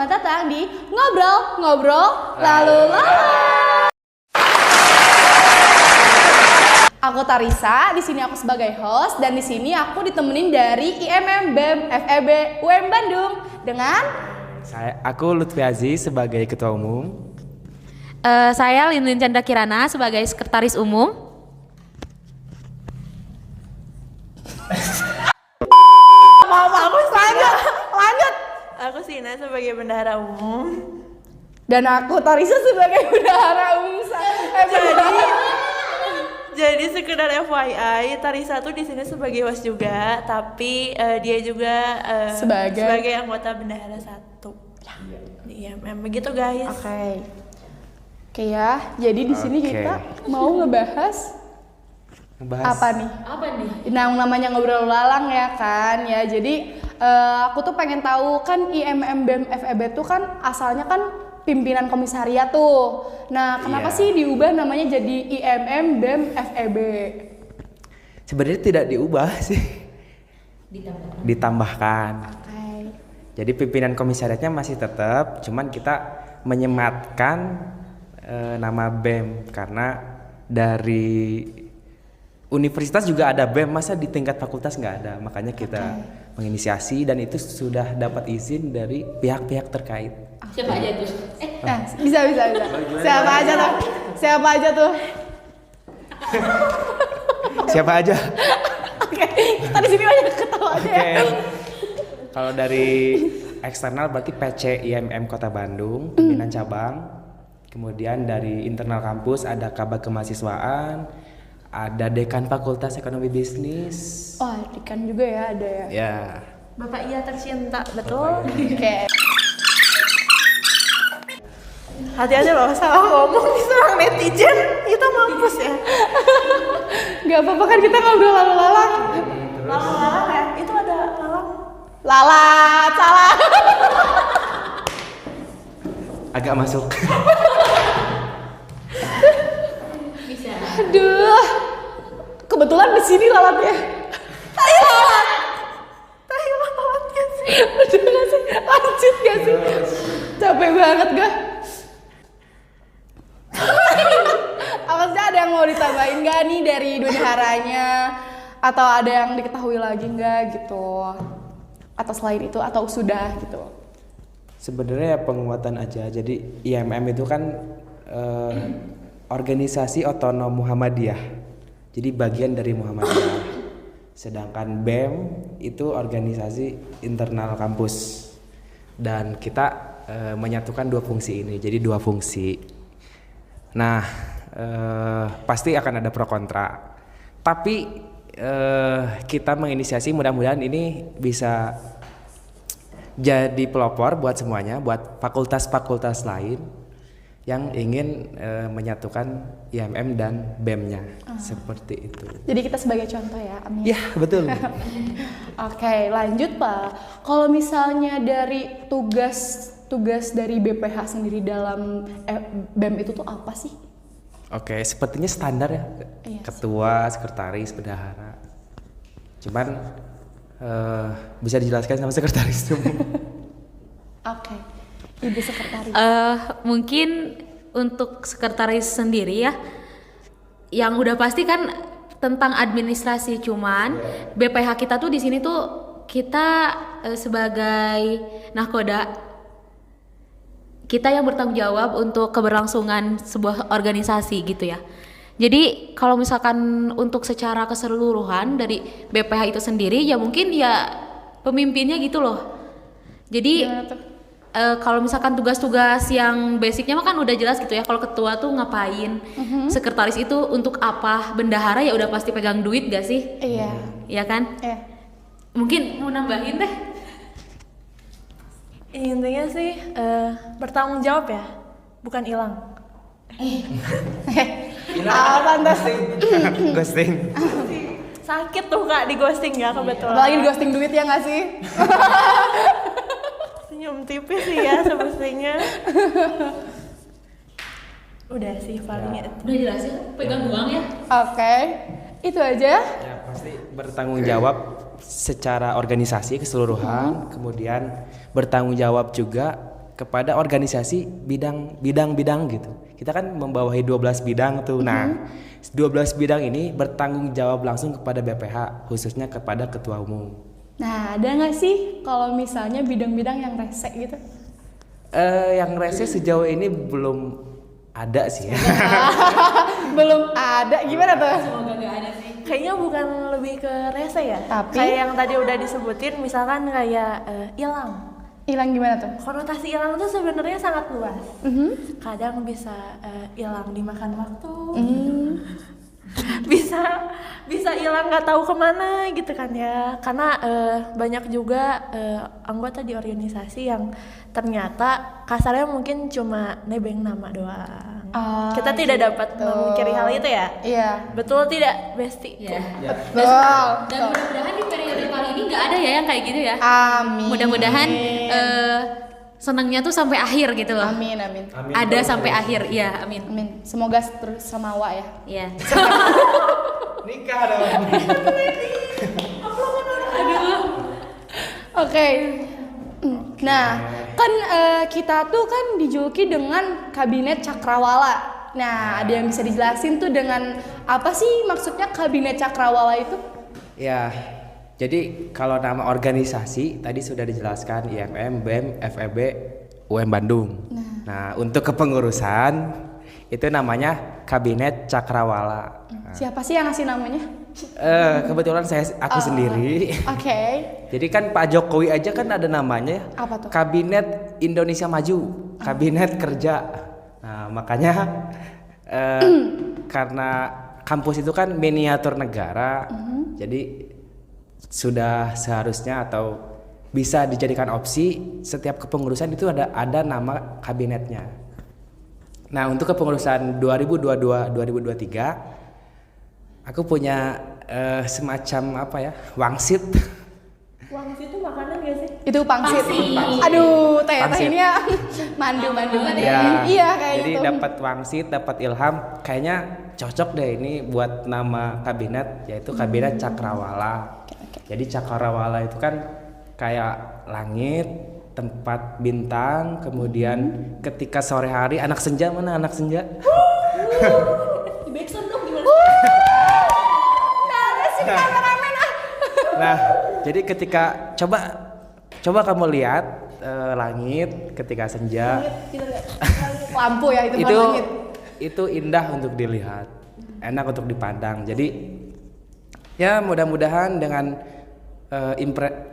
Selamat datang di Ngobrol Lalu Lalang. Aku Tarisa, di sini aku sebagai host dan di sini aku ditemenin dari IMM BEM FEB UM Bandung dengan Aku Lutfi Aziz sebagai ketua umum. Saya Lindin Chandra Kirana sebagai sekretaris umum. lanjut. Aku Sina sebagai bendahara umum. Dan aku Tarisa sebagai bendahara umum. Jadi sekedar FYI, Tarisa tuh di sini sebagai host juga, tapi dia juga sebagai anggota bendahara 1. Iya, memang begitu guys. Oke ya. Jadi di sini kita mau ngebahas apa nih? Nah, namanya ngobrol lalang ya kan ya. Jadi aku tuh pengen tahu kan IMM BEM FEB tuh kan asalnya kan pimpinan komisariat tuh. Nah, kenapa sih diubah namanya jadi IMM BEM FEB? Sebenarnya tidak diubah sih. Ditambahkan. Jadi pimpinan komisariatnya masih tetap, cuman kita menyematkan nama BEM karena dari universitas juga ada BEM, masa di tingkat fakultas nggak ada, makanya kita menginisiasi dan itu sudah dapat izin dari pihak-pihak terkait. Siapa aja tuh? Bisa. Siapa aja tuh? Siapa aja? Oke, kita di sini banyak ketawa aja ya. Kalau dari eksternal berarti PC IMM Kota Bandung, pimpinan cabang. Kemudian dari internal kampus ada Kabag Kemahasiswaan, ada Dekan Fakultas Ekonomi Bisnis. Oh, Dekan juga ya ada ya. Ya. Bapak Iya tercinta, betul. Oke. Hati-hati loh, salah ngomong nih sama netizen, kita mampus ya. Gak apa-apa kan kita ngobrol lalu lalang. Lalang ya, itu ada lalang. Lalat, salah. Agak masuk. Bisa. Aduh. Kebetulan di sini lalatnya. Tai lalatnya sih. Udah gak sih? Lanjut gak sih? Capek banget gak? Apa sih, ada yang mau ditambahin gak nih dari bendaharanya? Atau ada yang diketahui lagi gak gitu? Atau selain itu atau sudah gitu? Sebenarnya penguatan aja. Jadi IMM itu kan organisasi otonom Muhammadiyah. Jadi bagian dari Muhammadiyah. Sedangkan BEM itu organisasi internal kampus. Dan kita menyatukan dua fungsi ini. Jadi dua fungsi. Nah, pasti akan ada pro kontra. Tapi kita menginisiasi, mudah-mudahan ini bisa jadi pelopor buat semuanya, buat fakultas-fakultas lain yang ingin menyatukan IMM dan BEM-nya. Seperti itu. Jadi kita sebagai contoh ya, amin. Ya, betul. Oke, lanjut Pak. Kalau misalnya dari tugas dari BPH sendiri dalam BEM itu tuh apa sih? Oke, sepertinya standar ya. Iya. Ketua, sekretaris, bendahara. Cuman bisa dijelaskan sama sekretaris umum. Oke, Ibu Sekretaris. Mungkin untuk sekretaris sendiri ya, yang udah pasti kan tentang administrasi, cuman BPH kita tuh di sini tuh kita sebagai nahkoda, kita yang bertanggung jawab untuk keberlangsungan sebuah organisasi gitu ya. Jadi kalau misalkan untuk secara keseluruhan dari BPH itu sendiri ya mungkin ya pemimpinnya gitu loh. Jadi kalau misalkan tugas-tugas yang basicnya mah kan udah jelas gitu ya. Kalau ketua tuh ngapain, sekretaris itu untuk apa, bendahara ya udah pasti pegang duit gak sih? Iya. Iya kan? Iya. Mungkin mau nambahin deh. Intinya sih bertanggung jawab ya, bukan hilang. Pantas. Ghosting. Sakit tuh Kak di ghosting ya kebetulan. Apalagi di ghosting duit ya nggak sih? Senyum tipis sih ya semestinya. Udah sih palingnya. Udah jelas ya, pegang doang ya. Oke, itu aja. Ya pasti bertanggung jawab secara organisasi keseluruhan, kemudian bertanggung jawab juga kepada organisasi bidang-bidang gitu. Kita kan membawahi 12 bidang tuh. Nah, 12 bidang ini bertanggung jawab langsung kepada BPH, khususnya kepada ketua umum. Nah, ada nggak sih kalau misalnya bidang-bidang yang rese gitu? Yang rese sejauh ini belum ada sih. Belum ada, gimana tuh? Semoga nggak ada sih. Kayaknya bukan lebih ke rese ya. Tapi kayak yang tadi udah disebutin, misalkan kayak hilang. Hilang gimana tuh? Konotasi hilang tuh sebenarnya sangat luas. Kadang bisa hilang dimakan waktu. bisa hilang nggak tahu kemana gitu kan ya, karena banyak juga anggota di organisasi yang ternyata kasarnya mungkin cuma nebeng nama doang. Kita tidak dapat memungkiri hal itu ya. Iya. Betul tidak, Besti? Iya. Betul. Dan mudah-mudahan di periode kali ini nggak ada ya yang kayak gitu ya. Amin. Mudah-mudahan senangnya tuh sampai akhir gitu loh. Amin. Ada sampai akhir, iya amin. Amin. Semoga terus samawa ya. Iya. Nikah dong. Oke. Nah, kan kita tuh kan dijuluki dengan Kabinet Cakrawala. Nah, ada yang bisa dijelasin tuh dengan apa sih maksudnya Kabinet Cakrawala itu? Ya, jadi kalau nama organisasi tadi sudah dijelaskan IMM, BEM, FEB, UM Bandung. Nah, untuk kepengurusan itu namanya Kabinet Cakrawala. Siapa sih yang ngasih namanya? Kebetulan aku sendiri. Oke. Jadi kan Pak Jokowi aja kan ada namanya. Apa tuh? Kabinet Indonesia Maju, Kabinet Kerja. Nah, makanya karena kampus itu kan miniatur negara, jadi sudah seharusnya atau bisa dijadikan opsi setiap kepengurusan itu ada nama kabinetnya. Nah, untuk kepengurusan 2022-2023 aku punya semacam apa ya, wangsit. Wangsit itu makanan gak sih? Itu pangsit. Aduh, teh ini ya mandu. Ya, Iya kayak jadi gitu. dapat wangsit, dapat ilham, kayaknya cocok deh ini buat nama kabinet, yaitu Kabinet Cakrawala. Jadi Cakrawala itu kan kayak langit, tempat bintang, kemudian ketika sore hari anak senja, mana anak senja? Di backsound dong gimana? Nah, jadi ketika coba kamu lihat langit ketika senja, Lampu ya itu itu langit. itu indah untuk dilihat, enak untuk dipandang. Jadi ya mudah-mudahan dengan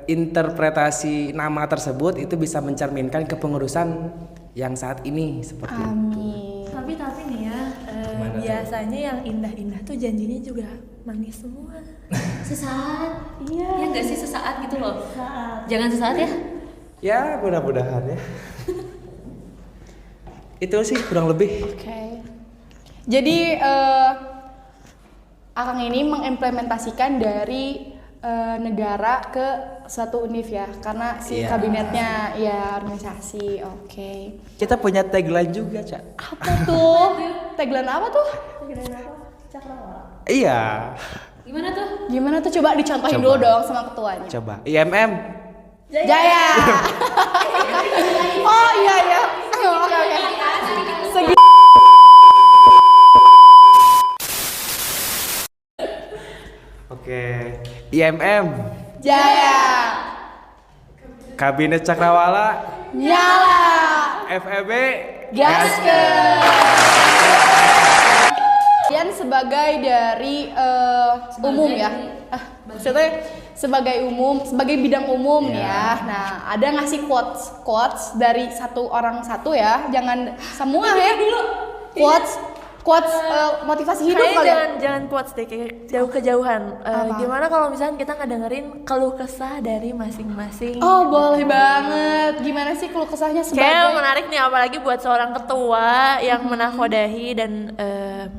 interpretasi nama tersebut itu bisa mencerminkan kepengurusan yang saat ini seperti itu. Amin. Tapi nih ya, biasanya yang indah-indah tuh janjinya juga manis semua. Sesaat. Iya. Ya nggak sih sesaat gitu loh. Saat. Jangan sesaat ya. Ya mudah-mudahan ya. Itu sih kurang lebih. Oke. Jadi Akang ini mengimplementasikan dari negara ke suatu univ ya, karena si Iya. kabinetnya ya organisasi. Oke. Kita punya tagline juga, Cak. Apa tuh? Tagline apa tuh? Cakrawala. Iya. Gimana tuh? Gimana tuh, coba dicontohin Coba. dulu dong sama ketuanya. Coba. IMM. Jaya. Oh iya. Oke. Segi. Oke. IMM. Jaya. Kabinet Cakrawala. Nyala. FEB. Gaskeun. Kalian sebagai dari umum ya. Maksudnya sebagai umum, sebagai bidang umum ya. Nah, ada ngasih quotes dari satu orang satu ya. Jangan semua ya dulu. Quotes motivasi hidup Kayaknya kalian. jangan quotes deh, kayak jauh-kejauhan. Gimana kalau misalnya kita ngedengerin keluh kesah dari masing-masing? Oh, boleh banget. Gimana sih keluh kesahnya Kayak sebagai menarik nih, apalagi buat seorang ketua yang menakodahi dan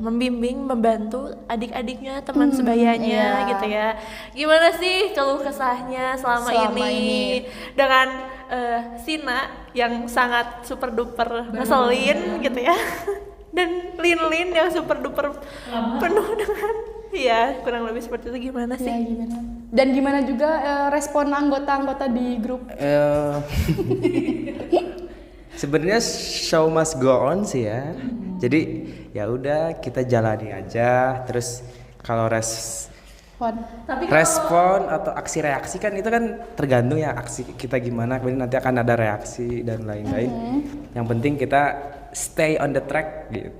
membimbing, membantu adik-adiknya, teman sebayanya iya. gitu ya. Gimana sih keluh kesahnya selama ini dengan Sina yang sangat super duper ngeselin gitu ya. Dan Lin yang super duper penuh dengan ya kurang lebih seperti itu. Gimana sih? Ya, gimana? Dan gimana juga respon anggota-anggota di grup? Sebenarnya show must go on sih ya. Jadi ya udah kita jalani aja. Terus kalau respon atau aksi reaksi kan itu kan tergantung ya aksi kita gimana. Kemudian nanti akan ada reaksi dan lain-lain. Yang penting kita stay on the track gitu.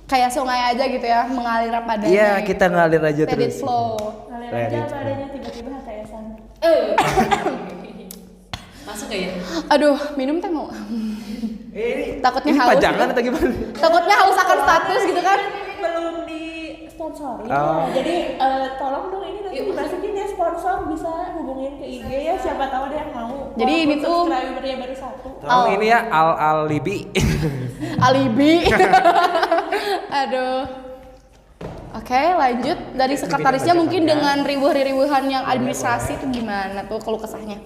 Kayak sungai aja gitu ya, mengalir apa adanya. Iya, kita ngalir aja Let terus. it flow. Ngalir aja apa adanya, tiba-tiba HTS-an. Masuk gak ya? Aduh, minum teh mau. Takutnya Ini haus. pajangan gitu. atau gimana? Takutnya haus akan status gitu kan. Belum di sponsorin. Oh. Jadi tolong dong ini nanti dimasukin ya, sponsor bisa hubungin ke IG ya, siapa tahu ada yang mau. Jadi ini tuh subscribernya baru 1. Oh, ini ya alibi. alibi. Aduh. Oke, lanjut dari sekretarisnya mungkin dengan ribuh-ribuhan yang administrasi itu gimana tuh kalau kesahnya?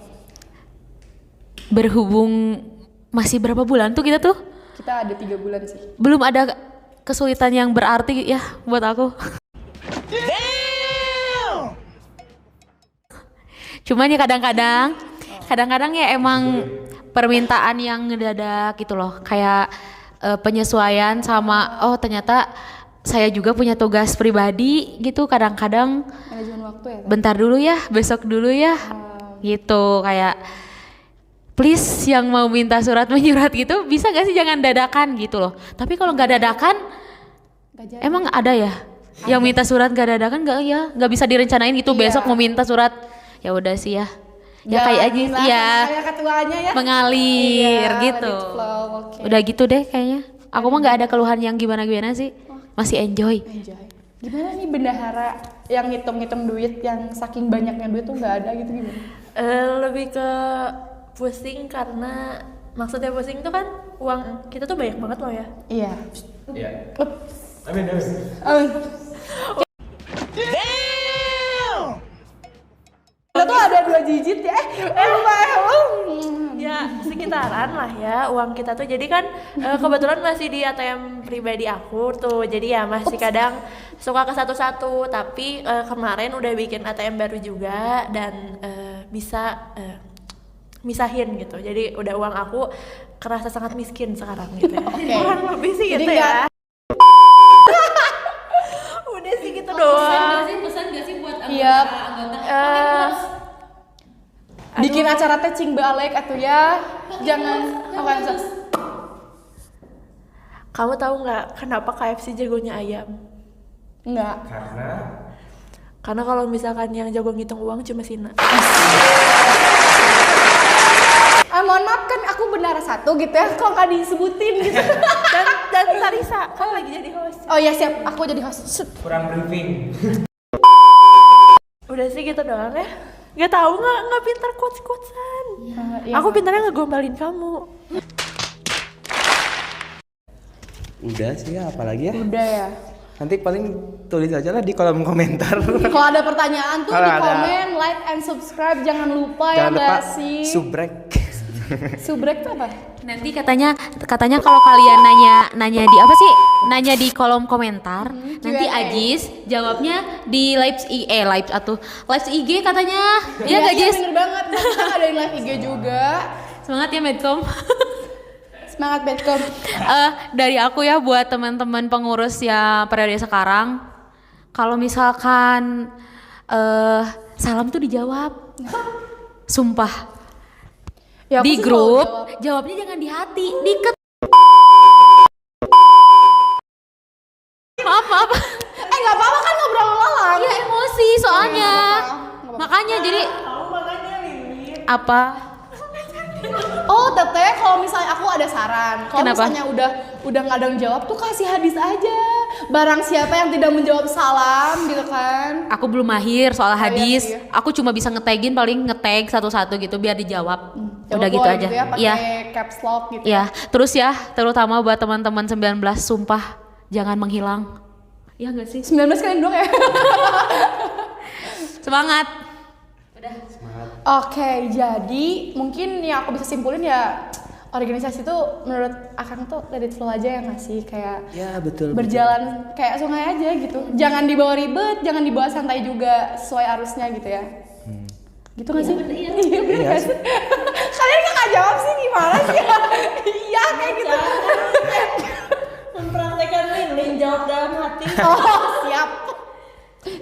Berhubung masih berapa bulan tuh kita tuh? Kita ada 3 bulan sih. Belum ada kesulitan yang berarti ya buat aku. Cuman ya kadang-kadang ya emang permintaan yang ngedadak gitu loh, kayak penyesuaian sama ternyata saya juga punya tugas pribadi gitu, kadang-kadang Manajemen waktu ya. Kan? bentar dulu ya, besok dulu ya, gitu, kayak please yang mau minta surat menyurat gitu bisa gak sih jangan dadakan gitu loh. Tapi kalau nggak dadakan, emang ada ya yang minta surat nggak dadakan, nggak bisa direncanain gitu. Iya. Besok mau minta surat, ya udah sih ya. Ya kayak aja Jalanin lah, ya, kayak ketuanya ya. mengalir Iya, gitu. let it flow, oke. Udah gitu deh kayaknya. Aku mah nggak ada keluhan yang gimana-gimana sih, masih enjoy. Enjoy. Gimana nih bendahara yang ngitung-ngitung duit yang saking banyaknya duit tuh nggak ada gitu gimana? Lebih ke pusing karena maksudnya pusing tuh kan uang kita tuh banyak banget loh ya. Iya. Iya. Amin. Kita tuh ada 2 digit ya. Ya sekitaran lah ya uang kita tuh. Jadi kan kebetulan masih di ATM pribadi aku tuh. Jadi ya masih kadang suka ke satu-satu. Tapi kemarin udah bikin ATM baru juga dan bisa misahin gitu. Jadi udah uang aku kerasa sangat miskin sekarang gitu ya. Kurang lebih sih gitu ya. Udah sih gitu doang. Pesan gak sih buat Iya. anggota? Bikin acara teh cing balik atuh ya. Jangan apa Kamu tahu nggak kenapa KFC jagonya ayam? enggak. Karena kalau misalkan yang jago ngitung uang cuma Sina. Mohon maaf kan aku bendahara 1 gitu ya. Kok nggak disebutin gitu. dan Tarisa kan lagi jadi host. Oh iya siap, aku jadi host. Set. Kurang briefing. Udah sih gitu doang ya. Gak tahu nggak pintar quotes-quotesan. Iya. Aku pintarnya ngegombalin kamu. Udah sih ya, apalagi ya? Udah ya. Nanti paling tulis aja lah di kolom komentar. Kalau ada pertanyaan tuh Kalau di ada. komen, like and subscribe, jangan lupa Jangan ya lupa nggak sih? subrek. Subrek tuh apa? Nanti katanya kalau kalian nanya di apa sih? Nanya di kolom komentar. Nanti Q&A. Ajis jawabnya di live IG katanya. Iya nggak Jis? Bener banget. Kita ngadain live IG juga. Semangat ya Medcom. Semangat Betkom. Dari aku ya buat teman-teman pengurus ya periode sekarang, kalau misalkan salam tuh dijawab. Sumpah. Ya, aku Di sih grup selalu jawab. jawabnya jangan di hati, maaf. Nggak apa-apa kan ngobrol lalang. Ya emosi soalnya. Makanya jadi apa? Oh teteh, kalau misalnya aku ada saran. Kalau Kenapa? misalnya udah nggak ada yang jawab tuh kasih hadis aja. Barang siapa yang tidak menjawab salam gitu kan. Aku belum mahir soal hadis. sih. Aku cuma bisa nge-tagin paling nge-tag satu-satu gitu biar dijawab. Jawab Udah gitu boleh aja. ya, pakai Iya. caps lock gitu. Iya, terus ya, terutama buat teman-teman 19 sumpah jangan menghilang. Iya enggak sih? 19 kalian dong ya. Semangat. Oke, jadi mungkin yang aku bisa simpulin ya organisasi tuh menurut Akang tuh let it flow aja ya nggak sih, kayak Ya betul. berjalan kayak sungai aja gitu. Jangan dibawa ribet, jangan dibawa santai juga, sesuai arusnya gitu ya. Gitu nggak sih? Iya, bener Iya nggak sih? Kalian nggak jawab sih gimana sih? Iya kayak gitu. Mempraktekkan lilin jawab dalam hati. Oh siap.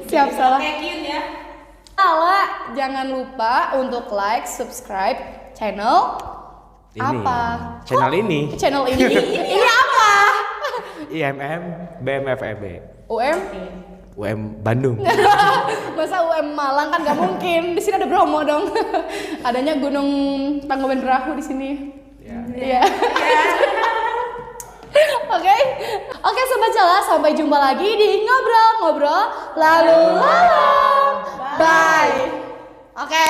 Siap salah. Kekin ya. Salah. Jangan lupa untuk like, subscribe channel Ini. apa? Channel ini. Channel ini. Ini apa? IMM BMFEB. UM Bandung. Masa UM Malang kan gak mungkin. Di sini ada Bromo dong. Adanya Gunung Tangkuban Perahu di sini. Iya. Oke Sobat Celah, sampai jumpa lagi di ngobrol-ngobrol lalu lalang. Bye. Oke.